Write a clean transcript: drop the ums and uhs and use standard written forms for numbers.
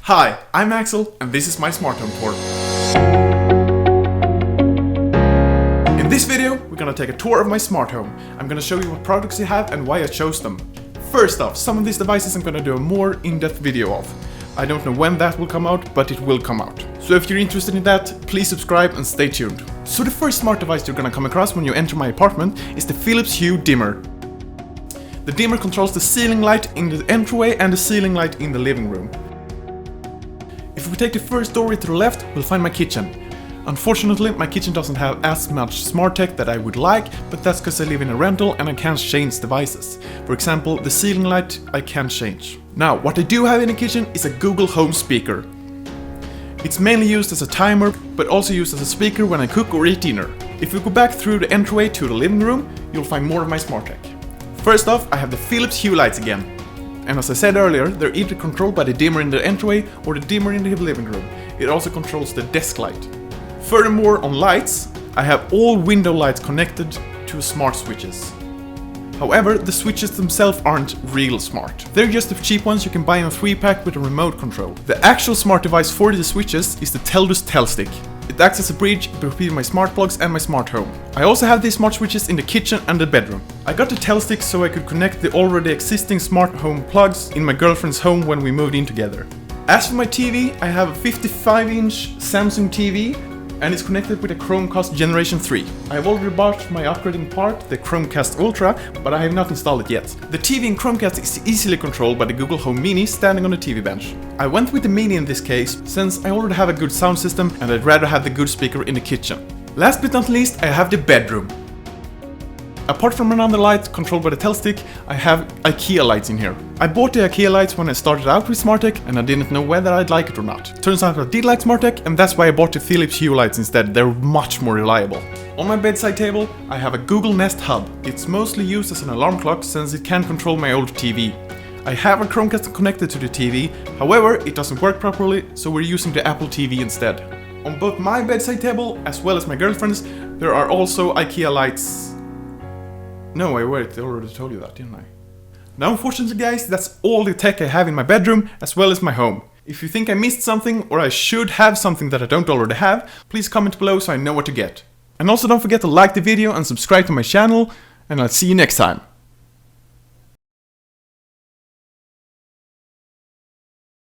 Hi, I'm Axel and this is my smart home tour. In this video, we're gonna take a tour of my smart home. I'm gonna show you what products I have and why I chose them. First off, some of these devices I'm gonna do a more in-depth video of. I don't know when that will come out, but it will come out. So if you're interested in that, please subscribe and stay tuned. So the first smart device you're gonna come across when you enter my apartment is the Philips Hue dimmer. The dimmer controls the ceiling light in the entryway and the ceiling light in the living room. If we take the first doorway to the left, we'll find my kitchen. Unfortunately, my kitchen doesn't have as much smart tech that I would like, but that's because I live in a rental and I can't change devices. For example, the ceiling light I can't change. Now, what I do have in the kitchen is a Google Home speaker. It's mainly used as a timer, but also used as a speaker when I cook or eat dinner. If we go back through the entryway to the living room, you'll find more of my smart tech. First off, I have the Philips Hue lights again. And as I said earlier, they're either controlled by the dimmer in the entryway or the dimmer in the living room. It also controls the desk light. Furthermore, on lights, I have all window lights connected to smart switches. However, the switches themselves aren't real smart. They're just the cheap ones you can buy in a 3-pack with a remote control. The actual smart device for the switches is the Teldus Telstick. It acts as a bridge between my smart plugs and my smart home. I also have these smart switches in the kitchen and the bedroom. I got the Telstick so I could connect the already existing smart home plugs in my girlfriend's home when we moved in together. As for my TV, I have a 55-inch Samsung TV and it's connected with a Chromecast Generation 3. I have already bought my upgrading part, the Chromecast Ultra, but I have not installed it yet. The TV in Chromecast is easily controlled by the Google Home Mini standing on the TV bench. I went with the Mini in this case, since I already have a good sound system and I'd rather have the good speaker in the kitchen. Last but not least, I have the bedroom. Apart from another light controlled by the Telstick, I have IKEA lights in here. I bought the IKEA lights when I started out with SmartTech and I didn't know whether I'd like it or not. Turns out I did like SmartTech and that's why I bought the Philips Hue lights instead. They're much more reliable. On my bedside table, I have a Google Nest Hub. It's mostly used as an alarm clock since it can control my old TV. I have a Chromecast connected to the TV, however, it doesn't work properly, so we're using the Apple TV instead. On both my bedside table as well as my girlfriend's, there are also IKEA lights. No, wait, I already told you that, didn't I? Now, unfortunately guys, that's all the tech I have in my bedroom, as well as my home. If you think I missed something, or I should have something that I don't already have, please comment below so I know what to get. And also don't forget to like the video and subscribe to my channel, and I'll see you next time.